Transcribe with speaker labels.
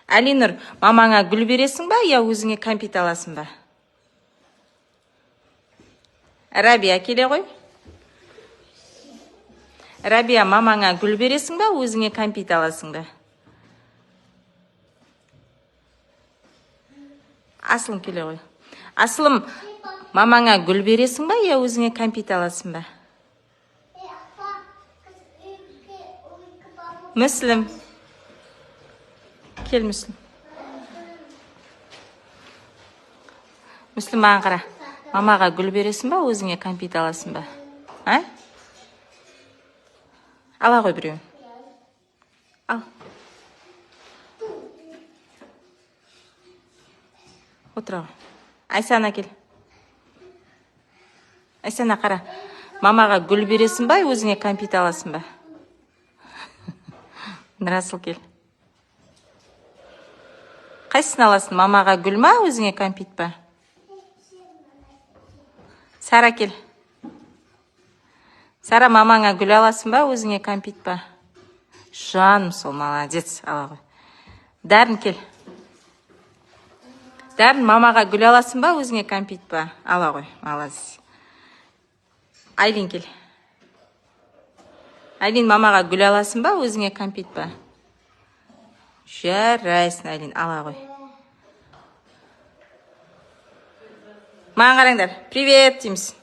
Speaker 1: Әлинұр, мамаңа гүл бересің ба, я өзіңе кәмпит аласың ба? Рабия, келе ғой. Рабия, мамаңа гүл бересің ба, өзіңе кәмпит аласың ба? Асылым, келе ғой. Асылым, мамаңа гүл бересің ба, я өзіңе кәмпит аласың ба? Мүслім. Кел, Мүслім. Мүслім, маған қара. Мамаға гүл бересің ба, өзіңе кәмпит аласың ба? Ала ғой біреуін. Ал. Отыра ғой. Айсана, кел. Айсана, қара. Мамаға гүл бересің ба, өзіңе кәмпит аласың ба? Нұрасыл, кел. Қайсысын аласың? Мамаға гүл ма, өзіңе кәмпит па? Сара, кел. Сара, мамаңа гүл аласың ба, өзіңе кәмпит па? Жаным, сол, молодец, ала ғой. Дәрін, кел. Дәрін, мамаға гүл аласың ба, өзіңе кәмпит па? Ала ғой, молодец. Айлин, кел. Айлин, мамаға гүл аласың ба, өзіңе кәмпит па? Жарайсың, Айлин, ала ғой. Маған қараңдар. Привет, дейміз.